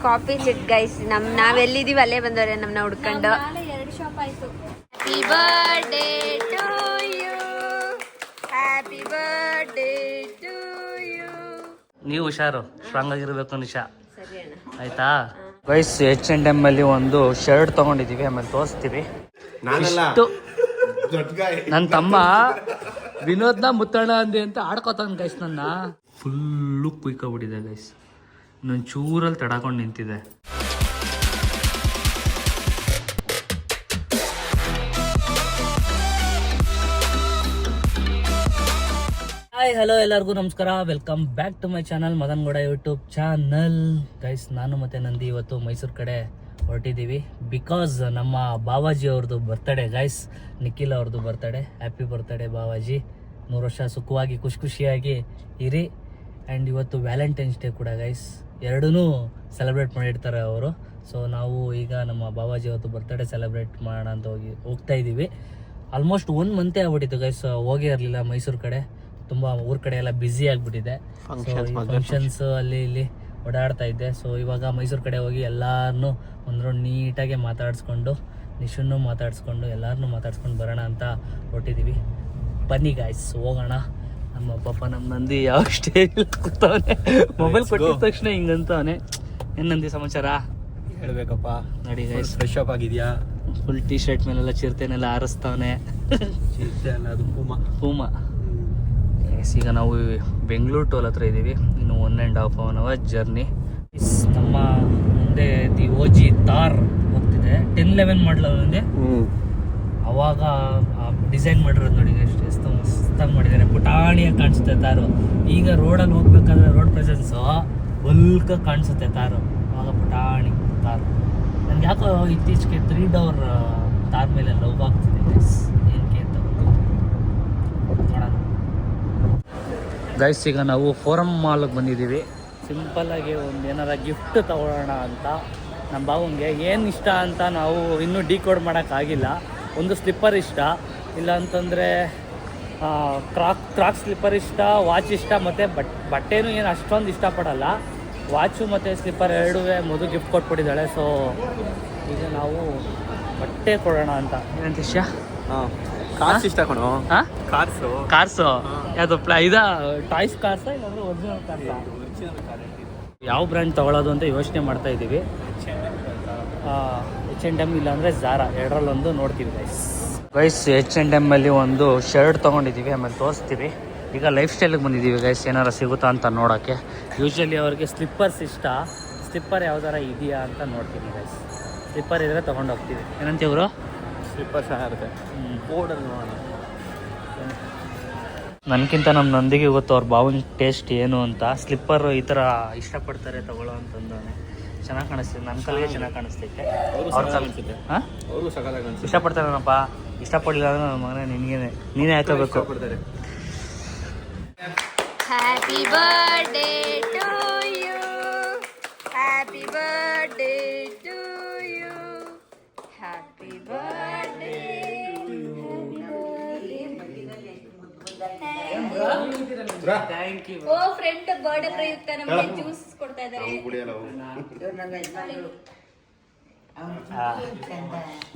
Coffee ಸಿಟ್ guys. ನಾವೆಲ್ಲಿದೀವಿ ಅಲ್ಲೇ ಬಂದವ್ರೆ ನಮ್ಮನ್ನ ಹುಡ್ಕೊಂಡು. 2 ಶಾಪ್ ಆಯ್ತು. Happy birthday to you, happy birthday to you. ನೀವು ಹುಷಾರು, ಸ್ಟ್ರಾಂಗ್ ಆಗಿರ್ಬೇಕು ನಿಶಾ. ಸರಿ ಅಣ್ಣ, ಆಯ್ತಾ ಗೈಸ್? H&M ಅಲ್ಲಿ ಒಂದು ಶರ್ಟ್ ತಗೊಂಡಿದೀವಿ, ಆಮೇಲೆ ತೋರಿಸ್ತೀವಿ. ನನ್ನ ತಮ್ಮ ವಿನೋದ್ನ ಮುತ್ತಣ್ಣ ಅಂದೆ ಅಂತ ಆಡ್ಕೋತಾನೆ ಗೈಸ್. ನನ್ನ ಫುಲ್ಲು ಕುಯ್ಕೊಬಿಟ್ಟಿದೆ ಗೈಸ್. ಇನ್ನೊಂದು ಚೂರಲ್ಲಿ ತಡಾಕೊಂಡು ನಿಂತಿದೆ. ಹಾಯ್ ಹಲೋ, ಎಲ್ಲರಿಗೂ ನಮಸ್ಕಾರ. Welcome back to my channel Madan Gowda YouTube channel. Guys, ನಾನು ಮತ್ತು ನಂದಿ ಇವತ್ತು ಮೈಸೂರು ಕಡೆ ಹೊರಟಿದ್ದೀವಿ. ಬಿಕಾಸ್ ನಮ್ಮ ಬಾವಾಜಿ ಅವ್ರದ್ದು ಬರ್ತಡೇ ಗೈಸ್, ನಿಖಿಲ್ ಅವ್ರದ್ದು ಬರ್ತಡೇ. ಹ್ಯಾಪಿ ಬರ್ತಡೇ ಬಾವಾಜಿ, 100 ವರ್ಷ ಸುಖವಾಗಿ ಖುಷಿಯಾಗಿ ಇರಿ. ಆ್ಯಂಡ್ ಇವತ್ತು ವ್ಯಾಲೆಂಟೈನ್ಸ್ ಡೇ ಕೂಡ ಗೈಸ್, ಎರಡೂ ಸೆಲೆಬ್ರೇಟ್ ಮಾಡಿರ್ತಾರೆ ಅವರು. ಸೊ ನಾವು ಈಗ ನಮ್ಮ ಬಾವಾಜಿ ಅವ್ರದ್ದು ಬರ್ತಡೇ ಸೆಲೆಬ್ರೇಟ್ ಮಾಡೋಣ ಅಂತ ಹೋಗ್ತಾ ಇದ್ದೀವಿ. ಆಲ್ಮೋಸ್ಟ್ 1 ಮಂತೇ ಆಗ್ಬಿಟ್ಟಿತ್ತು ಗೈಸ್, ಹೋಗೇ ಇರಲಿಲ್ಲ ಮೈಸೂರು ಕಡೆ. ತುಂಬ ಊರ ಕಡೆ ಎಲ್ಲ ಬ್ಯುಸಿ ಆಗಿಬಿಟ್ಟಿದೆ. ಫಂಕ್ಷನ್ಸ್ ಅಲ್ಲಿ ಇಲ್ಲಿ ಓಡಾಡ್ತಾ ಇದ್ದೆ. ಸೊ ಇವಾಗ ಮೈಸೂರು ಕಡೆ ಹೋಗಿ ಎಲ್ಲರನ್ನೂ ಒಂದು ರೌಂಡ್ ನೀಟಾಗಿ ಮಾತಾಡಿಸ್ಕೊಂಡು, ನಿಶನ್ನು ಮಾತಾಡಿಸ್ಕೊಂಡು, ಎಲ್ಲರನ್ನೂ ಮಾತಾಡ್ಸ್ಕೊಂಡು ಬರೋಣ ಅಂತ ಹೊರಟಿದ್ದೀವಿ. ಬನ್ನಿ ಗಾಯ್ಸ್, ಹೋಗೋಣ. ನಮ್ಮ ಪಾಪ ನಮ್ಮ ನಂದಿ ಯಾವ ಸ್ಟೇಜ್ ಕೂತವನೆ, ಮೊಬೈಲ್ ಕೊಟ್ಟಿದ ತಕ್ಷಣ ಹಿಂಗಂತವನೆ. ಏನು ನಂದಿ ಸಮಾಚಾರ ಹೇಳ್ಬೇಕಪ್ಪ? ನೋಡಿ ಗೈಸ್, ಫ್ರೆಶ್ ಅಪ್ ಆಗಿದ್ಯಾ? ಫುಲ್ ಟೀ ಶರ್ಟ್ ಮೇಲೆಲ್ಲ ಚಿರತೆನೆಲ್ಲ ಆರಿಸ್ತಾವನೆ. ಚಿರತೆ ಅಲ್ಲ, ಅದು ಪೂಮಾ. ಈಗ ನಾವು ಬೆಂಗಳೂರು ಟೋಲ್ ಹತ್ರ ಇದ್ದೀವಿ. ಇನ್ನು 1.5 hour ಜರ್ನಿ. ನಮ್ಮ ಮುಂದೆ ದಿ ಓಜಿ ತಾರ್ ಹೋಗ್ತಿದೆ. 1011 ಮಾಡಲ ಮುಂದೆ ಅವಾಗ ಡಿಸೈನ್ ಮಾಡಿರೋದು ನೋಡಿ ಎಷ್ಟು ಮಸ್ತಾಗಿ ಮಾಡಿದ್ದಾರೆ. ಪುಟಾಣಿಯಾಗಿ ಕಾಣಿಸುತ್ತೆ ತಾರು. ಈಗ ರೋಡಲ್ಲಿ ಹೋಗ್ಬೇಕಾದ್ರೆ ರೋಡ್ ಪ್ರೆಸೆನ್ಸು ಬಲ್ಕಾಗಿ ಕಾಣಿಸುತ್ತೆ ತಾರು. ಅವಾಗ ಪುಟಾಣಿ ತಾರು. ನನಗೆ ಯಾಕೋ ಇತ್ತೀಚೆಗೆ 3 door ತಾರ್ ಮೇಲೆ ಲವ್ ಆಗ್ತಿದೆ ಗೈಸ್. ಏನಕ್ಕೆ ಅಂತ ನೋಡೋಣ ಗೈಸ್. ಈಗ ನಾವು ಫೋರಮ್ ಮಾಲ್ಗೆ ಬಂದಿದ್ದೀವಿ. ಸಿಂಪಲ್ಲಾಗಿ ಒಂದು ಏನಾರ ಗಿಫ್ಟ್ ತಗೊಳ್ಳೋಣ ಅಂತ. ನಮ್ಮ ಬಾವಂಗೆ ಏನು ಇಷ್ಟ ಅಂತ ನಾವು ಇನ್ನೂ ಡಿಕೋಡ್ ಮಾಡೋಕ್ಕಾಗಿಲ್ಲ. ಒಂದು ಸ್ಲಿಪ್ಪರ್ ಇಷ್ಟ, ಇಲ್ಲ ಅಂತಂದರೆ ಕ್ರಾಕ್ ಸ್ಲಿಪ್ಪರ್ ಇಷ್ಟ, ವಾಚ್ ಇಷ್ಟ, ಮತ್ತು ಬಟ್ಟೆನೂ ಏನು ಅಷ್ಟೊಂದು ಇಷ್ಟಪಡಲ್ಲ. ವಾಚು ಮತ್ತು ಸ್ಲಿಪ್ಪರ್ ಎರಡೂ ಮೊದಲು ಗಿಫ್ಟ್ ಕೊಟ್ಬಿಟ್ಟಿದ್ದಾಳೆ. ಸೊ ಈಗ ನಾವು ಬಟ್ಟೆ ಕೊಡೋಣ ಅಂತ. ಏನಂತ ಇಷ್ಟ? ಕಾರ್ಸ್ ಇಷ್ಟ ಕಣೋ. ಹಾಂ, ಕಾರ್ಸು ಯಾವುದು ಟಾಯ್ಸ್ ಕಾರ್ಸ ಇಲ್ಲಾಂದ್ರೆ ಒರಿಜಿನಲ್ ಕಾರ್ಸಾ? ಯಾವ ಬ್ರ್ಯಾಂಡ್ ತೊಗೊಳ್ಳೋದು ಅಂತ ಯೋಚನೆ ಮಾಡ್ತಾ ಇದ್ದೀವಿ. H&M ಇಲ್ಲಾಂದರೆ ಝಾರಾ, ಎರಡರಲ್ಲೊಂದು ನೋಡ್ತೀವಿ ಗೈಸ್. H&M ಅಲ್ಲಿ ಒಂದು ಶರ್ಟ್ ತೊಗೊಂಡಿದ್ದೀವಿ, ಆಮೇಲೆ ತೋರಿಸ್ತೀವಿ. ಈಗ ಲೈಫ್ ಸ್ಟೈಲಿಗೆ ಬಂದಿದ್ದೀವಿ ಗೈಸ್, ಏನಾರು ಸಿಗುತ್ತಾ ಅಂತ ನೋಡೋಕ್ಕೆ. ಯೂಶ್ವಲಿ ಅವ್ರಿಗೆ ಸ್ಲಿಪ್ಪರ್ಸ್ ಇಷ್ಟ. ಸ್ಲಿಪ್ಪರ್ ಯಾವ್ದಾರ ಇದೆಯಾ ಅಂತ ನೋಡ್ತೀವಿ ಗೈಸ್. ಸ್ಲಿಪ್ಪರ್ ಇದ್ದರೆ ತೊಗೊಂಡು ಹೋಗ್ತೀವಿ. ಏನಂತೀವಿ ಇವರು? ಸ್ಲಿಪ್ಪರ್ ಚೆನ್ನಾಗಿರುತ್ತೆ. ಬೋರ್ಡಲ್ಲಿ ನೋಡೋಣ. ನನಗಿಂತ ನಮ್ಮ ನಂದಿಗೆ ಗೊತ್ತು ಅವ್ರ ಬಾವಿನ ಟೇಸ್ಟ್ ಏನು ಅಂತ. ಸ್ಲಿಪ್ಪರು ಈ ಥರ ಇಷ್ಟಪಡ್ತಾರೆ ತಗೊಳ್ಳೋ ಅಂತಂದವನೆ. ಚೆನ್ನಾಗಿ ಕಾಣಿಸ್ತಿದೆ, ನನ್ನ ಕಲ್ಲಿಗೆ ಚೆನ್ನಾಗಿ ಕಾಣಿಸ್ತೈತೆ. ಅವ್ರ ಕಾಣಿಸುತ್ತೆ. ಹಾಂ, ಅವರು ಸಕಾಲಾಗಿ ಕಾಣಿಸುತ್ತೆ. ಇಷ್ಟಪಡ್ತಾರೇನಪ್ಪ. ಇಷ್ಟಪಡಲಿಲ್ಲ ಅಂದ್ರೆ ನನ್ನ ಮಗನೇ ನೀನೇ ಹಾಕೋಬೇಕು. Happy birthday to you, happy birthday to you, happy birthday. Thank you. Oh friend birthday ಪ್ರಯುಕ್ತ ನಮಗೆ ಜ್ಯೂಸ್ ಕೊಡ್ತಾ ಇದ್ದಾರೆ.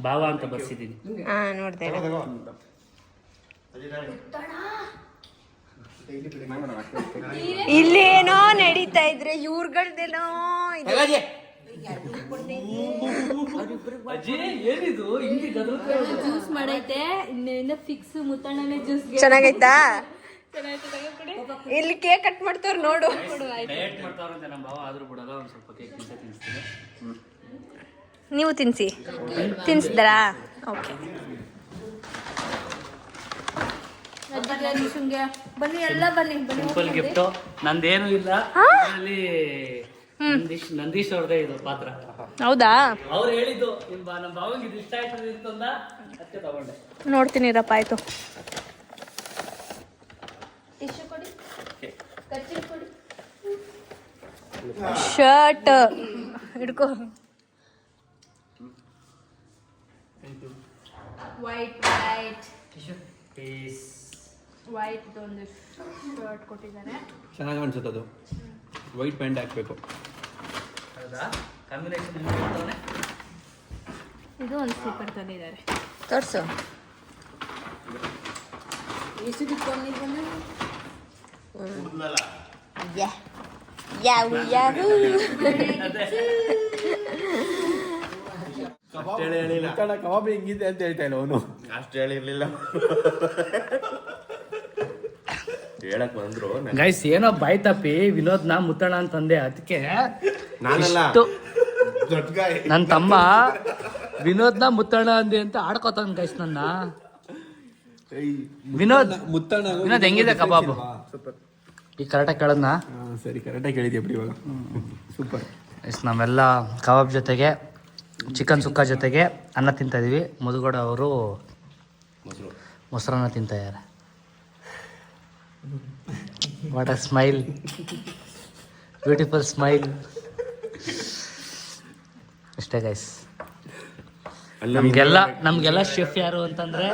ಭಾವ ಅಂತ ಬರ್ಸಿದ್ದೀನಿ. ನೋಡ್ದೆ. ಇಲ್ಲೇನೋ ನಡೀತಾ ಇದ್ರೆ ಇವ್ರಗಳ್ದೇನೋ ಇದೆ. ಜ್ಯೂಸ್ ಮಾಡೈತೆ, ಇನ್ನ ಫಿಕ್ಸ್ ಮುತ್ತಣ್ಣನೇ ಜ್ಯೂಸ್. ಚೆನ್ನಾಗೈತಾ? ಇಲ್ಲಿ ಕೇಕ್ ಕಟ್ ಮಾಡ್ತಾರ ನೋಡು. ಡಯಟ್ ಮಾಡ್ತಾರಂತೆ ನಮ್ಮ ಭಾವ, ಆದ್ರೂ ಬಿಡಲ್ಲ. ಒಂದು ಸ್ವಲ್ಪ ಕೇಕ್ ತಿನ್ನಿಸ್ತೀನಿ. ನೀವು ತಿನ್ಸಿದ್ರಾ? ಓಕೆ. ಬನ್ನಿ ಎಲ್ಲ ಬನ್ನಿ. ಸಿಂಪಲ್ ಗಿಫ್ಟು, ನಂದೇನು ಇಲ್ಲ. ಅದರಲ್ಲಿ ನಂದೀಶ್ ಅವ್ರದೇ ಇದು ಪಾತ್ರ. ಹೌದಾ? ಅವ್ರು ಹೇಳಿದ್ದು ನಮ್ಮ ಭಾವಂಗೆ ಇದು ಇಷ್ಟ ಆಯ್ತದೆ ಅಂತಂದ, ಅದಕ್ಕೆ ತಗೊಂಡೆ. ನೋಡ್ತೀನಿ ರಪ್ಪ. ಆಯ್ತು. ಟಿಶ್ಯೂ ಕೊಡಿ, ಕರ್ಚೀಫ್ ಕೊಡಿ. ಶರ್ಟ್ ಹಿಡ್ಕೋ. ವೈಟ್ ಒಂದು ಶರ್ಟ್ ಕೊಟ್ಟಿದ್ದಾರೆ. ಚೆನ್ನಾಗಿ ಅನ್ಸುತ್ತೆ ಅದು. ವೈಟ್ ಪ್ಯಾಂಟ್ ಹಾಕ್ಬೇಕು. ಹೌದಾ? ಕಾಂಬಿನೇಷನ್ ಇದು ಒಂದು ಸ್ಲೀಪರ್ ತಂದಿದ್ದಾರೆ. ತೋರ್ಸು. ಎಷ್ಟು ದುಡ್ಡು ಯಾವು ಯಾವು ಕಬಾಬ್ ಹೆಂಗಿದೆ ಅಂತ ಹೇಳ್ತಾ ಇಲ್ಲ ಅವನು. ಅಷ್ಟು ಹೇಳಿರ್ಲಿಲ್ಲ. ಹೇಳಕ್ ಬಂದ್ರು ಗೈಸ್ ಏನೋ ಬಾಯ್ ತಪ್ಪಿ ವಿನೋದ್ನ ಮುತ್ತಣ ಅಂತಂದೆ. ಅದಕ್ಕೆ ನಾನಲ್ಲ, ನನ್ನ ತಮ್ಮ ವಿನೋದ್ನ ಮುತ್ತಣ ಅಂದೆ ಅಂತ ಆಡ್ಕೋತಾನ ಗೈಸ್ ನನ್ನ. ವಿನೋದ್ ವಿನೋದ್ ಹೆಂಗಿದೆ ಕಬಾಬು? ಈಗ ಕರೆಕ್ಟಾಗಿ ಕೇಳದ್ನ? ಸರಿ, ಕರೆಕ್ಟಾಗಿ ಕೇಳಿದ್ಯಾ ಬಿಡಿ ಇವಾಗ. ಸೂಪರ್. ಎಸ್, ನಾವೆಲ್ಲ ಕಬಾಬ್ ಜೊತೆಗೆ ಚಿಕನ್ ಸುಕ್ಕ ಜೊತೆಗೆ ಅನ್ನ ತಿಂತಾ ಇದೀವಿ. ಮುದುಗೋಡ ಅವರು ಮೊಸರನ್ನ ತಿಂತಾ ಇದ್ದಾರೆ. What a smile, beautiful smile. ಅಷ್ಟೇ ಗೈಸ್. ನಮ್ಗೆಲ್ಲ ಶೆಫ್ ಯಾರು ಅಂತಂದ್ರೆ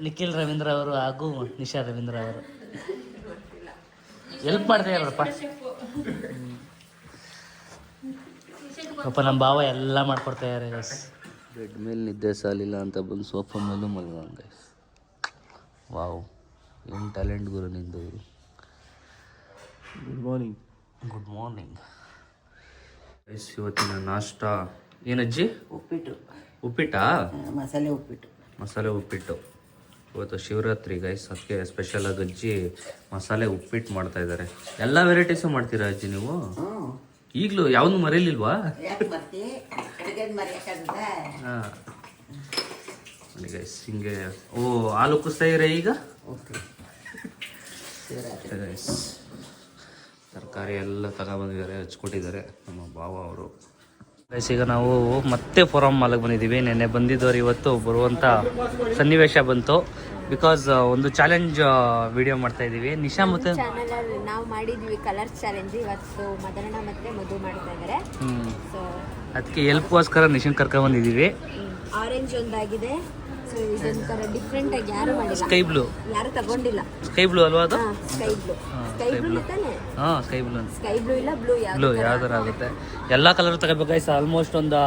ನಿಖಿಲ್ ರವೀಂದ್ರ ಅವರು ಹಾಗೂ ನಿಶಾ ರವೀಂದ್ರ ಅವರು ಹೆಲ್ಪ್ ಮಾಡ್ತಾ ಇರಪ್ಪ. ಪಾಪ ನಮ್ಮ ಭಾವ ಎಲ್ಲ ಮಾಡ್ಕೊಡ್ತಾ ಇದ್ದಾರೆ ಗೈಸ್. ಬೆಡ್ ಮೇಲೆ ನಿದ್ದೆ ಸಾಲಿಲ್ಲ ಅಂತ ಬಂದು ಸೋಫಾ ಮೇಲೂ ಮಲ್ಗೋಣ ಗೈಸ್. ವಾವ್, ಏನು ಟ್ಯಾಲೆಂಟ್ ಗುರು ನಿಂದು. Good morning. Good morning guys. ಇವತ್ತಿನ ನಾಷ್ಟ ಏನಜ್ಜಿ? ಉಪ್ಪಿಟ್ಟಾ? ಮಸಾಲೆ ಉಪ್ಪಿಟ್ಟು. ಇವತ್ತು ಶಿವರಾತ್ರಿ ಗೈಸ್, ಅದಕ್ಕೆ ಸ್ಪೆಷಲಾಗಿ ಅಜ್ಜಿ ಮಸಾಲೆ ಉಪ್ಪಿಟ್ಟು ಮಾಡ್ತಾ ಇದ್ದಾರೆ. ಎಲ್ಲ ವೆರೈಟೀಸು ಮಾಡ್ತೀರಾ ಅಜ್ಜಿ ನೀವು? ಈಗಲೂ ಯಾವ್ದು ಮರೀಲಿಲ್ವಾ? ಹಾಂ ಗೈಸ್, ಹಿಂಗೆ. ಓ, ಹಾಲು ಕುಸ್ತಾ ಇರ ಈಗ ಗೈಸ್. ತರಕಾರಿ ಎಲ್ಲ ತಗೊಬಂದಿದ್ದಾರೆ, ಹಚ್ಕೊಟ್ಟಿದ್ದಾರೆ ನಮ್ಮ ಭಾವ ಅವರು ಗೈಸ್. ಈಗ ನಾವು ಮತ್ತೆ ಫೋರಂ ಮಾಲ್ಗೆ ಬಂದಿದ್ದೀವಿ. ನೆನ್ನೆ ಬಂದಿದ್ದವ್ರು ಇವತ್ತು ಬರುವಂಥ ಸನ್ನಿವೇಶ ಬಂತು. ಬಿಕಾಸ್ ಒಂದು ಚಾಲೆಂಜ್ ವಿಡಿಯೋ ಮಾಡ್ತಾ ಇದ್ದೀವಿ. ನಿಶಾ ಮತ್ತೆ ಚಾನಲ್ ನಾವು ಮಾಡಿದ್ವಿ ಕಲರ್ ಚಾಲೆಂಜ್. ಇವತ್ತು ಮದರಣ ಮತ್ತೆ ಮಧು ಮಾಡ್ತಾ ಇದ್ದಾರೆ. ಸೊ ಅದಕ್ಕೆ ಹೆಲ್ಪ್ಗೋಸ್ಕರ ನಿಶನ್ ಕರ್ಕೊಂಡ್ಬಂದಿದ್ದೀವಿ. ಆರೆಂಜ್ ಒಂದಾಗಿದೆ. ಸೊ ಇದೊಂಥರ ಡಿಫ್ರೆಂಟ್ ಆಗಿ ಯಾರು ಮಾಡಿಲ್ಲ. ಸ್ಕೈ ಬ್ಲೂ ಯಾರು ತಗೊಂಡಿಲ್ಲ. ಸ್ಕೈ ಬ್ಲೂ ಅಲ್ವಾ ಅದು? Sky blue. ಸ್ಕೈ ಬ್ಲೂ ತಾನೆ? ಹಾಂ, ಸ್ಕೈ ಬ್ಲೂ. ಸ್ಕೈ ಬ್ಲೂ ಇಲ್ಲ ಬ್ಲೂ ಬ್ಲೂ ಯಾವ್ದಾರ ಆಗುತ್ತೆ. ಎಲ್ಲ ಕಲರ್ ತಗೋಬೇಕು ಗೈಸ್. ಆಲ್ಮೋಸ್ಟ್ ಒಂದು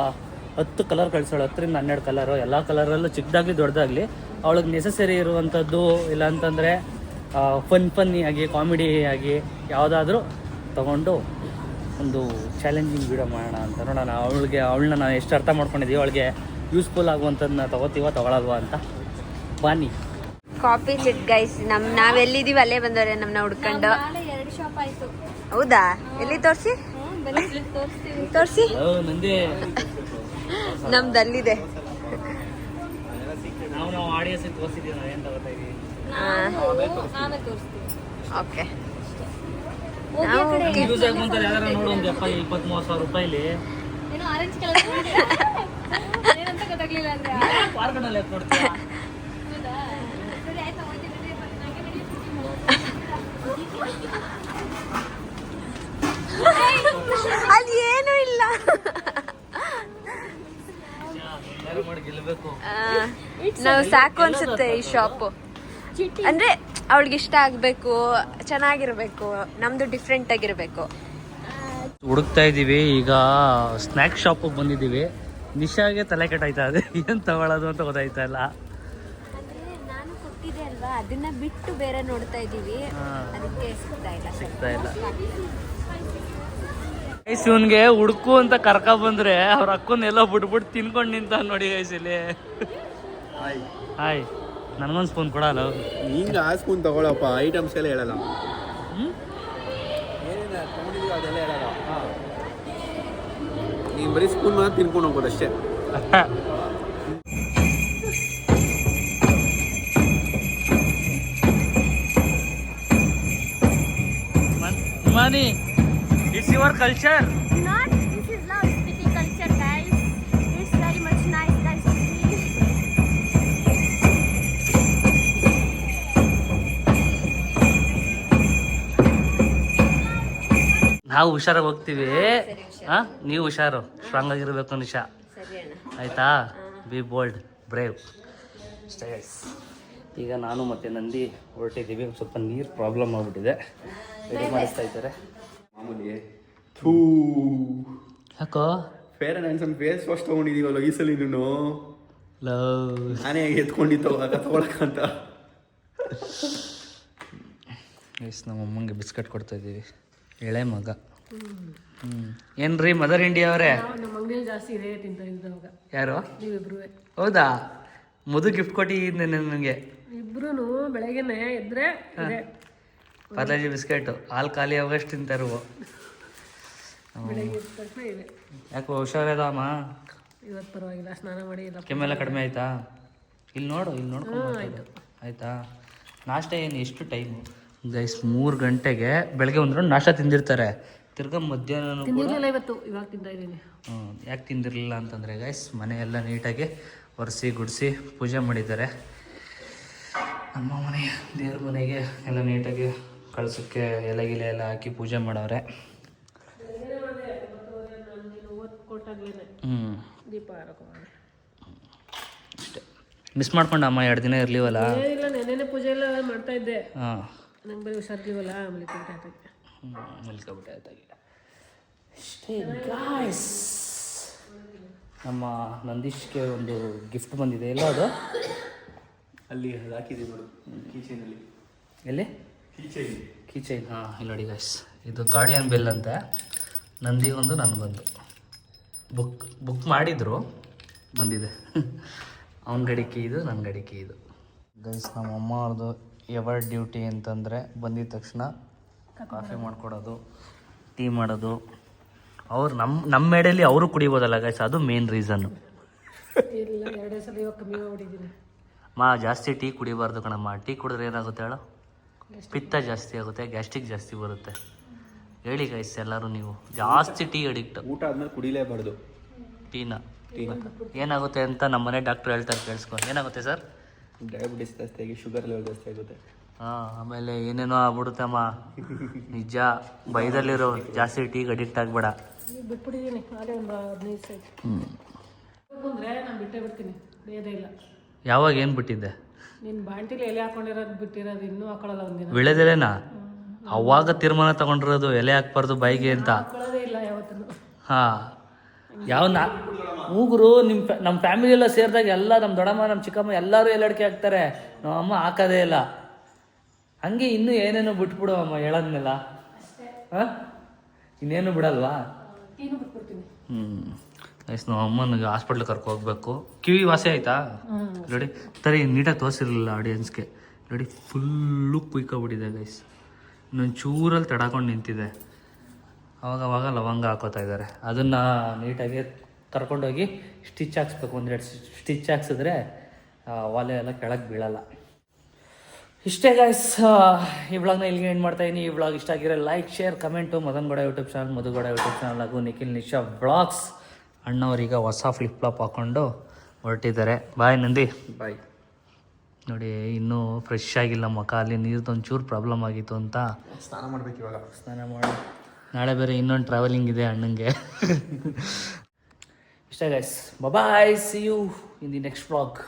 10 ಕಲರ್ ಕಳಿಸೋಳು, 10ರಿಂದ 12 ಕಲರು. ಎಲ್ಲ ಕಲರಲ್ಲೂ ಚಿಕ್ಕದಾಗಲಿ ದೊಡ್ಡದಾಗಲಿ ಅವಳಿಗೆ ನೆಸಸರಿ ಇರುವಂಥದ್ದು, ಇಲ್ಲ ಅಂತಂದರೆ ಫನ್ನಿ ಆಗಿ ಕಾಮಿಡಿ ಆಗಿ ಯಾವುದಾದ್ರೂ ತಗೊಂಡು ಒಂದು ಚಾಲೆಂಜಿಂಗ್ ವಿಡಿಯೋ ಮಾಡೋಣ ಅಂತ ನೋಡೋಣ. ಅವಳನ್ನ ನಾವು ಎಷ್ಟು ಅರ್ಥ ಮಾಡ್ಕೊಂಡಿದ್ದೀವಿ, ಅವಳಿಗೆ ಯೂಸ್ಫುಲ್ ಆಗುವಂಥದ್ದನ್ನ ತಗೊಳಲ್ವಾ ಅಂತ. ಬಾನಿ ಕಾಪಿ ಚಿಟ್ ಗೈಸ್. ನಾವೆಲ್ಲಿದ್ದೀವಿ ಅಲ್ಲೇ ಬಂದವ್ರೆ ನಮ್ಮನ್ನ ಹುಡ್ಕೊಂಡು. 2 ಶಾಪ್ ಆಯ್ತು. ಹೌದಾ? ಎಲ್ಲಿ ತೋರಿಸಿ ತೋರಿಸಿ. ನಂದೇ ನಮ್ದಲ್ಲಿದೆ. ನಾವು ಆಡಿಯನ್ಸ್ ತೋರಿಸಿದ್ದೀವಿ. ನಾವು ಏನು ತಗೋತಾ ಇದೀವಿ? ನಾನೇ ತೋರಿಸ್ತೀನಿ. ಓಕೆ. ಯೂಸ್ ಆಗುವಂಥದ್ದು ಯಾವ್ದಾರ ನೋಡು. ಒಂದು 20-30 ಸಾವಿರ ರೂಪಾಯಿಲಿ ಏನೋ ಆರೆಂಜ್ ಕಲರ್ ಏನಂತ ಗೊತ್ತಾಗ್ಲಿಲ್ಲ ಅಂದ್ರೆ ಪಾರ್ಕನಲ್ಲಿ ಕೊಡ್ತೀವಿ. ಹೌದಾ? ಸರಿ ಆಯ್ತಾ, ಅಲ್ಲಿ ಏನೂ ಇಲ್ಲ. ನಾವು ಸಾಕು ಅನ್ಸುತ್ತೆ ಈ ಶಾಪ್. ಅಂದ್ರೆ ಅವಳಿಗೆ ಇಷ್ಟ ಆಗ್ಬೇಕು, ಚೆನ್ನಾಗಿರ್ಬೇಕು, ನಮ್ದು ಡಿಫ್ರೆಂಟ್ ಆಗಿರ್ಬೇಕು. ಹುಡುಕ್ತಾ ಇದ್ದೀವಿ. ಈಗ ಸ್ನ್ಯಾಕ್ ಶಾಪಿಗೆ ಬಂದಿದ್ದೀವಿ. ನಿಶಾಗೆ ತಲೆ ಕೆಟ್ಟಾಯ್ತಾ ಇದೆ, ಏನು ತಗೊಳ್ಳೋದು ಅಂತ ಗೊತ್ತಾಯ್ತಾ ಇಲ್ಲ. ಅಂದ್ರೆ ನಾನು ಕೊಟ್ಟಿದ್ದೆ ಅಲ್ವಾ, ಅದನ್ನ ಬಿಟ್ಟು ಬೇರೆ ನೋಡ್ತಾ ಇದ್ದೀವಿ. ಅದಕ್ಕೆ ಸಿಗ್ತಾ ಇಲ್ಲ. ಗೈಸ್, ಇವನ್ಗೆ ಹುಡುಕು ಅಂತ ಕರ್ಕ ಬಂದ್ರೆ ಅವ್ರ ಅಕ್ಕನ್ನೆಲ್ಲ ಬಿಟ್ಬಿಟ್ಟು ತಿನ್ಕೊಂಡು ನಿಂತ ನೋಡಿ ಗೈಸ್ ಇಲ್ಲಿ. ಹಾಯ್, ನನಗೊಂದು ಸ್ಪೂನ್ ಕೊಡಲ್ಲ. ಹಿಂಗ ಆ ಸ್ಪೂನ್ ತಗೊಳಪ್ಪ, ಐಟಮ್ಸ್ ಎಲ್ಲ ಹೇಳಲ್ಲ. ಅದೆಲ್ಲ ಹೇಳಲ್ಲ. ನೀನು ಬರೀ ಸ್ಪೂನ್ ಮಾತ್ರ ತಿನ್ಕೊಂಡು ಹೋಗ್ಬೋದು ಅಷ್ಟೇ. Mani, it's your culture. Not, this is love speaking culture, guys. It's very much nice, guys, to see. ನಾವು ಹುಷಾರಾಗಿ ಹೋಗ್ತೀವಿ. ನೀವು ಹುಷಾರು, ಸ್ಟ್ರಾಂಗ್ ಆಗಿರ್ಬೇಕು ನಿಶಾ, ಆಯ್ತಾ? B bold, brave. ಈಗ ನಾನು ಮತ್ತೆ ನಂದಿ ಹೊರಟಿದ್ದೀವಿ. ಸ್ವಲ್ಪ ನೀರು ಪ್ರಾಬ್ಲಮ್ ಆಗ್ಬಿಟ್ಟಿದೆ, ರೆಡಿ ಮಾಡಿಸ್ತಾ ಇದ್ದಾರೆ. ಮಾಮೂಲಿ ಯಾಕೋ fair and handsome face wash ತೊಗೊಂಡಿದ್ದೀವಲ್ಲ ಈ ಸಲ ನೀನು ಲವ್ ನಾನೇ ಎತ್ಕೊಂಡಿತ್ತು ತಗೊಳಕಂತ. ಎಸ್ ನಮ್ಮ ಅಮ್ಮಂಗೆ ಬಿಸ್ಕೆಟ್ ಕೊಡ್ತಾ ಇದ್ದೀವಿ, ಎಳೆ ಮಗ. ಏನ್ರಿ ಮದರ್ ಇಂಡಿಯಾ ಅವರೇ? ನಮ್ಮ ಅಂಗಡಿಯಲ್ಲಿ ಜಾಸ್ತಿ ಇದೆ ತಿಂತ ಇದ್ದಾಗ. ಯಾರು? ನೀವಿಬ್ರು. ಹೌದಾ? ಮಧು ಗಿಫ್ಟ್ ಕೊಟ್ಟಿದ್ದೆ ನನಗೆ. ಇಬ್ರು ಬೆಳಗ್ಗೆನೆ ಎದ್ರೆ ಪಾರ್ಲಾಜಿ ಬಿಸ್ಕೆಟು ಹಾಲು ಖಾಲಿ ಆಗೋಷ್ಟು ತಿಂತಾರು. ಬೆಳಗ್ಗೆ ಎದ್ದ ತಕ್ಷಣ ಇದೆ. ಯಾಕೆ ಹುಷಾರಿದಮ್ಮ? ಇವತ್ತು ಪರವಾಗಿಲ್ಲ, ಸ್ನಾನ ಮಾಡಿ ಎಲ್ಲ ಕೆಮ್ಮೆಲ್ಲ ಕಡಿಮೆ ಆಯ್ತಾ? ಇಲ್ಲಿ ನೋಡು, ಇಲ್ಲಿ ನೋಡ್ಕೊಂಡು ಆಯ್ತಾ? ನಾಷ್ಟ ಏನು ಎಷ್ಟು ಟೈಮು ಗೈಸ್? 3 ಗಂಟೆಗೆ ಬೆಳಗ್ಗೆ ಒಂದು ರೌಂಡ್ ನಾಷ್ಟ ತಿಂದಿರ್ತಾರೆ, ತಿರ್ಗಾ ಮಧ್ಯಾಹ್ನ ತಿಂದಿರಲಿಲ್ಲ ಇವತ್ತು, ಇವಾಗ ತಿಂತಾ ಇದ್ದೀನಿ. ಯಾಕೆ ತಿಂದಿರಲಿಲ್ಲ ಅಂತಂದರೆ ಗೈಸ್ ಮನೆ ಎಲ್ಲ ನೀಟಾಗಿ ಒರೆಸಿ ಗುಡಿಸಿ ಪೂಜೆ ಮಾಡಿದ್ದಾರೆ. ನಮ್ಮ ಮನೆ ದೇವ್ರ ಮನೆಗೆ ಎಲ್ಲ ನೀಟಾಗಿ ಕಳ್ಸೋಕ್ಕೆ ಎಲೆ ಗಿಲೆ ಎಲ್ಲ ಹಾಕಿ ಪೂಜೆ ಮಾಡವ್ರೆ. ದೀಪ ಹಾಕೋಣ ಅಷ್ಟೇ. ಮಿಸ್ ಮಾಡ್ಕೊಂಡಮ್ಮ 2 ದಿನ ಇರಲಿವಲ್ಲ. ಏನಿಲ್ಲ, ನೆನ್ನೆನೆ ಪೂಜೆ ಎಲ್ಲ ಮಾಡ್ತಾ ಇದ್ದೆ. ಹಾಂ, ನಂಗೆ ಬರೀ ಹುಷಾರಿದ್ದೀವಲ್ಲ ಮಲಿಕೊಂಡೆ ಮಲ್ಕೊಬಿಟ್ಟೆ ಆಯ್ತಾಗಿ. ಅಷ್ಟೇ ಗಾಯ್ಸ್, ನಮ್ಮ ನಂದೀಶ್ಗೆ ಒಂದು ಗಿಫ್ಟ್ ಬಂದಿದೆ. ಎಲ್ಲ ಅದು ಅಲ್ಲಿ ಅದು ಹಾಕಿದ್ದೀವಿ ನೋಡು ಕೀಚೈನಲ್ಲಿ. ಎಲ್ಲಿ? ಕೀಚೈನ್. ಹಾಂ, ಇಲ್ಲಿ ನೋಡಿ ಗಾಯ್ಸ್, ಇದು ಗಾರ್ಡಿಯನ್ ಬೆಲ್ ಅಂತ. ನಂದಿಗೊಂದು ನನಗೊಂದು ಬುಕ್ ಮಾಡಿದ್ರು, ಬಂದಿದೆ. ಅವನ ಗಡಿಕೆ ಇದು, ನನ್ನ ಗಡಿಕೆ ಇದು. ಗೈಸ್ ನಮ್ಮ ಅಮ್ಮ ಅವ್ರದ್ದು ಎವರ್ ಡ್ಯೂಟಿ ಅಂತಂದರೆ ಬಂದಿದ ತಕ್ಷಣ ಕಾಫಿ ಮಾಡಿಕೊಡೋದು, ಟೀ ಮಾಡೋದು. ಅವ್ರು ನಮ್ಮ ಮೇಡಲ್ಲಿ ಅವರು ಕುಡಿಬೋದಲ್ಲ ಗೈಸ್, ಅದು ಮೇನ್ ರೀಸನ್ನು. ಇಲ್ಲ, 2 ಸಲ ಇವಾಗ ಕಮ್ಮಿ ಮಾಡಿದ್ದೀನಿ. ಜಾಸ್ತಿ ಟೀ ಕುಡಿಬಾರ್ದು ಕಣಮ್ಮ. ಟೀ ಕುಡಿದ್ರೆ ಏನಾಗುತ್ತೆ ಹೇಳು? ಪಿತ್ತ ಜಾಸ್ತಿ ಆಗುತ್ತೆ, ಗ್ಯಾಸ್ಟ್ರಿಕ್ ಜಾಸ್ತಿ ಬರುತ್ತೆ. ಹೇಳಿ ಗೈಸ್ ಎಲ್ಲರೂ, ನೀವು ಜಾಸ್ತಿ ಟೀ ಅಡಿಕ್ಟ್. ಊಟ ಆದ್ಮೇಲೆ ಕುಡಿಲೇಬಾರ್ದು ಟೀನ. ಏನಾಗುತ್ತೆ ಅಂತ ನಮ್ಮ ಮನೆ ಡಾಕ್ಟ್ರು ಹೇಳ್ತಾರೆ, ಕೇಳಿಸ್ಕೊ. ಏನಾಗುತ್ತೆ ಸರ್? ಡಯಾಬಿಟಿಸ್ ಜಾಸ್ತಿ ಆಗಿ ಶುಗರ್ ಲೆವೆಲ್ ಜಾಸ್ತಿ ಆಗುತ್ತೆ. ಹಾಂ, ಆಮೇಲೆ ಏನೇನೋ ಆಗ್ಬಿಡುತ್ತಮ್ಮ. ನಿಜ, ಬೈದಲ್ಲಿರೋ ಜಾಸ್ತಿ ಟೀಗೆ ಅಡಿಕ್ಟ್ ಆಗಬೇಡ. ಈಗ ಬಿಟ್ಬಿಟ್ಟಿದ್ದೀನಿ, ಅದೇ ಒಂದು 15 ಸಲ ಬಂದರೆ ನಾನು ಬಿಟ್ಟೇ ಬಿಡ್ತೀನಿ, ಬೇರೆ ಇಲ್ಲ. ಯಾವಾಗ ಏನು ಬಿಟ್ಟಿದ್ದೆ? ನಿನ್ನ ಬಾಂಟಿಲಿ ಎಲೆ ಹಾಕೊಂಡಿರೋದು ಬಿಟ್ಟಿರೋದು, ಇನ್ನೂ ಹಾಕೊಳ್ಳಲ್ಲ ಒಂದಿನ. ವಿಳೆದೆಲೆನಾ? ಅವಾಗ ತೀರ್ಮಾನ ತಗೊಂಡಿರೋದು ಎಲೆ ಹಾಕ್ಬಾರ್ದು ಬಾಯಿಗೆ ಅಂತ. ಹಾಕೊಳ್ಳೋದೇ ಇಲ್ಲ ಯಾವತ್ತೂ. ಹಾಂ, ಮೂಗುರು ನಮ್ಮ ಫ್ಯಾಮಿಲಿ ಎಲ್ಲ ಸೇರಿದಾಗ ಎಲ್ಲ ನಮ್ಮ ದೊಡ್ಡಮ್ಮ ನಮ್ಮ ಚಿಕ್ಕಮ್ಮ ಎಲ್ಲರೂ ಎಲೆ ಅಡಿಕೆ ಹಾಕ್ತಾರೆ, ನಮ್ಮ ಅಮ್ಮ ಹಾಕೋದೇ ಇಲ್ಲ. ಹಂಗೆ ಇನ್ನೂ ಏನೇನೋ ಬಿಟ್ಬಿಡು ಅಮ್ಮ ಹೇಳೋದ್ಮೇಲೆ. ಹಾಂ, ಇನ್ನೇನು ಬಿಡಲ್ವಾ? ಟೀನು ಬಿಟ್ಬಿಡ್ತೀನಿ. ಎಸ್, ನಮ್ಮ ಅಮ್ಮನಿಗೆ ಹಾಸ್ಪಿಟ್ಲಿಗೆ ಕರ್ಕೊ ಹೋಗ್ಬೇಕು. ಕಿವಿ ವಾಸಿ ಆಯ್ತಾ ನೋಡಿ? ತರಿ ನೀಟಾಗಿ ತೋರಿಸಿರಲಿಲ್ಲ ಆಡಿಯನ್ಸ್ಗೆ. ನೋಡಿ, ಫುಲ್ಲು ಕುಯ್ಕೊಬಿಟ್ಟಿದೆ ಗೈಸ್. ಇನ್ನೊಂದು ಚೂರಲ್ಲಿ ತಡಾಕೊಂಡು ನಿಂತಿದೆ. ಅವಾಗವಾಗ ಲವಂಗ ಹಾಕೋತಾ ಇದ್ದಾರೆ. ಅದನ್ನು ನೀಟಾಗಿ ಕರ್ಕೊಂಡೋಗಿ ಸ್ಟಿಚ್ ಹಾಕ್ಸ್ಬೇಕು. 1-2 ಸ್ಟಿಚ್ ಹಾಕ್ಸಿದ್ರೆ ಒಲೆ ಎಲ್ಲ ಕೆಳಗೆ ಬೀಳಲ್ಲ. ಇಷ್ಟೇ ಗೈಸ್, ಈ ವ್ಲಾಗ್ನ ಇಲ್ಲಿಗೆ ಎಂಡ್ ಮಾಡ್ತಾಯಿದ್ದೀನಿ. ಈ ವ್ಲಾಗ್ ಇಷ್ಟ ಆಗಿರೋ like, share, comment. Madan Gowda YouTube channel, Madhu Gowda YouTube channel ಹಾಗೂ ನಿಖಿಲ್ ನಿಶಾ ವ್ಲಾಗ್ಸ್. ಅಣ್ಣವ್ರೀಗ ಹೊಸ ಫ್ಲಿಪ್ ಫ್ಲಾಪ್ ಹಾಕ್ಕೊಂಡು ಹೊರಟಿದ್ದಾರೆ. ಬಾಯ್ ನಂದಿ. ಬಾಯ್. ನೋಡಿ, ಇನ್ನೂ ಫ್ರೆಶ್ ಆಗಿಲ್ಲ ಮುಖ. ಅಲ್ಲಿ ನೀರ್ದೊಂದು ಚೂರು ಪ್ರಾಬ್ಲಮ್ ಆಗಿತ್ತು ಅಂತ ಸ್ನಾನ ಮಾಡ್ಬೇಕು ಇವಾಗ. ಸ್ನಾನ ಮಾಡಿ ನಾಳೆ ಬೇರೆ ಇನ್ನೊಂದು ಟ್ರಾವೆಲಿಂಗ್ ಇದೆ ಅಣ್ಣಂಗೆ. ಇಷ್ಟ guys, bye, see you in the next vlog.